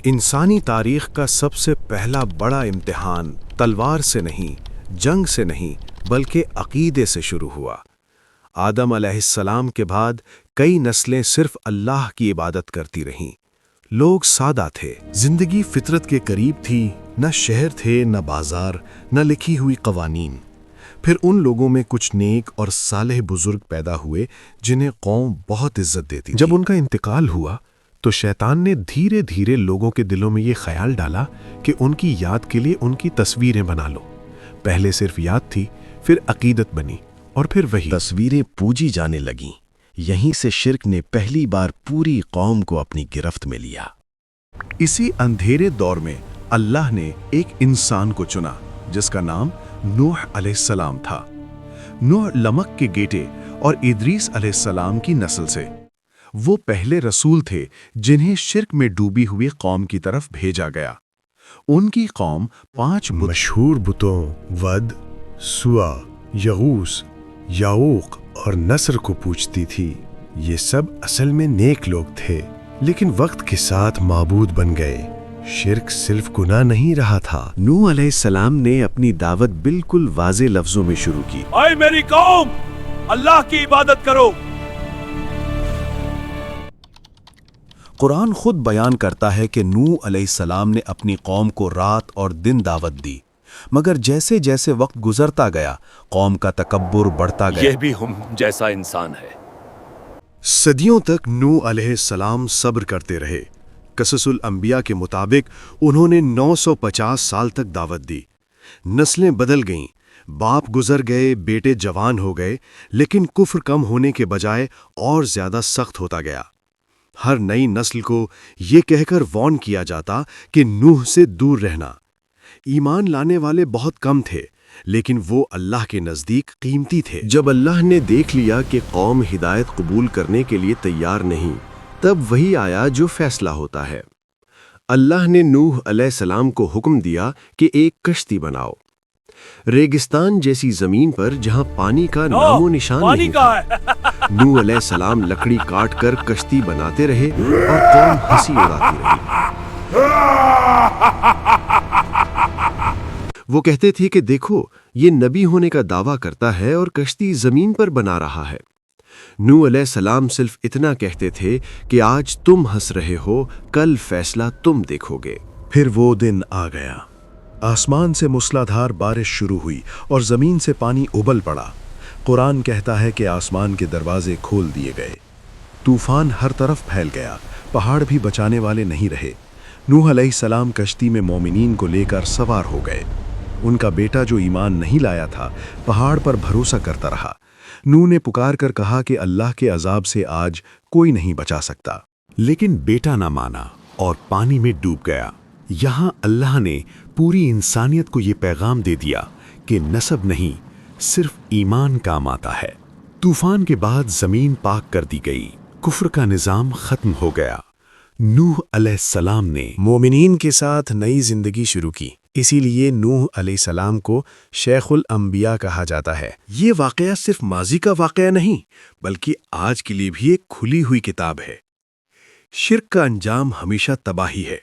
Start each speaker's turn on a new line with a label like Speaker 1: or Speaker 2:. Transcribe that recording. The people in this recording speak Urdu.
Speaker 1: انسانی تاریخ کا سب سے پہلا بڑا امتحان تلوار سے نہیں، جنگ سے نہیں، بلکہ عقیدے سے شروع ہوا۔ آدم علیہ السلام کے بعد کئی نسلیں صرف اللہ کی عبادت کرتی رہیں۔ لوگ سادہ تھے،
Speaker 2: زندگی فطرت کے قریب تھی، نہ شہر تھے، نہ بازار، نہ لکھی ہوئی قوانین۔ پھر ان لوگوں میں کچھ نیک اور صالح بزرگ پیدا ہوئے جنہیں قوم بہت عزت دیتی تھی۔
Speaker 3: جب ان کا انتقال ہوا تو شیطان نے دھیرے دھیرے لوگوں کے دلوں میں یہ خیال ڈالا کہ ان کی یاد کے لیے ان کی تصویریں بنا لو۔ پہلے صرف یاد تھی، پھر عقیدت بنی، اور پھر وہی
Speaker 2: تصویریں پوجی جانے لگیں۔ یہیں سے شرک نے پہلی بار پوری قوم کو اپنی گرفت میں لیا۔
Speaker 1: اسی اندھیرے دور میں اللہ نے ایک انسان کو چنا جس کا نام نوح علیہ السلام تھا۔ نوح لمک کے بیٹے اور ادریس علیہ السلام کی نسل سے۔ وہ پہلے رسول تھے جنہیں شرک میں ڈوبی ہوئی قوم کی طرف بھیجا گیا۔ ان کی قوم 5
Speaker 3: مشہور بتوں ود، سوا، یغوس، یعوق اور نصر کو پوجتی تھی۔ یہ سب اصل میں نیک لوگ تھے، لیکن وقت کے ساتھ معبود بن گئے۔ شرک صرف گناہ نہیں رہا تھا۔
Speaker 2: نوح علیہ السلام نے اپنی دعوت بالکل واضح لفظوں میں شروع کی۔
Speaker 4: اے میری قوم، اللہ کی عبادت کرو۔
Speaker 1: قرآن خود بیان کرتا ہے کہ نوح علیہ السلام نے اپنی قوم کو رات اور دن دعوت دی، مگر جیسے جیسے وقت گزرتا گیا قوم کا تکبر بڑھتا گیا۔
Speaker 4: یہ بھی ہم جیسا انسان ہے۔
Speaker 1: صدیوں تک نوح علیہ السلام صبر کرتے رہے۔ قصص الانبیاء کے مطابق انہوں نے 950 سال تک دعوت دی۔ نسلیں بدل گئیں، باپ گزر گئے، بیٹے جوان ہو گئے، لیکن کفر کم ہونے کے بجائے اور زیادہ سخت ہوتا گیا۔ ہر نئی نسل کو یہ کہہ کر وارن کیا جاتا کہ نوح سے دور رہنا۔ ایمان لانے والے بہت کم تھے، لیکن وہ اللہ کے نزدیک قیمتی تھے۔
Speaker 2: جب اللہ نے دیکھ لیا کہ قوم ہدایت قبول کرنے کے لیے تیار نہیں، تب وہی آیا جو فیصلہ ہوتا ہے۔ اللہ نے نوح علیہ السلام کو حکم دیا کہ ایک کشتی بناؤ۔ ریگستان جیسی زمین پر جہاں پانی کا نام و نشان نہیں تھا، نوح علیہ السلام لکڑی کاٹ کر کشتی بناتے رہے اور قوم ہنسی اڑاتی رہی۔ وہ کہتے تھے کہ دیکھو، یہ نبی ہونے کا دعویٰ کرتا ہے اور کشتی زمین پر بنا رہا ہے۔ نوح علیہ السلام صرف اتنا کہتے تھے کہ آج تم ہنس رہے ہو، کل فیصلہ تم دیکھو گے۔
Speaker 3: پھر وہ دن آ گیا۔ آسمان سے موسلادھار بارش شروع ہوئی اور زمین سے پانی ابل پڑا۔ قرآن کہتا ہے کہ آسمان کے دروازے کھول دیے گئے۔ طوفان ہر طرف پھیل گیا، پہاڑ بھی بچانے والے نہیں رہے۔ نوح علیہ السلام کشتی میں مومنین کو لے کر سوار ہو گئے۔ ان کا بیٹا جو ایمان نہیں لایا تھا، پہاڑ پر بھروسہ کرتا رہا۔ نوح نے پکار کر کہا کہ اللہ کے عذاب سے آج کوئی نہیں بچا سکتا،
Speaker 1: لیکن بیٹا نہ مانا اور پانی میں ڈوب گیا۔ یہاں اللہ نے پوری انسانیت کو یہ پیغام دے دیا کہ نسب نہیں، صرف ایمان کام آتا ہے۔ طوفان کے بعد زمین پاک کر دی گئی، کفر کا نظام ختم ہو گیا۔ نوح علیہ السلام نے
Speaker 3: مومنین کے ساتھ نئی زندگی شروع کی۔ اسی لیے نوح علیہ السلام کو شیخ الانبیاء کہا جاتا ہے۔
Speaker 1: یہ واقعہ صرف ماضی کا واقعہ نہیں، بلکہ آج کے لیے بھی ایک کھلی ہوئی کتاب ہے۔ شرک کا انجام ہمیشہ تباہی ہے،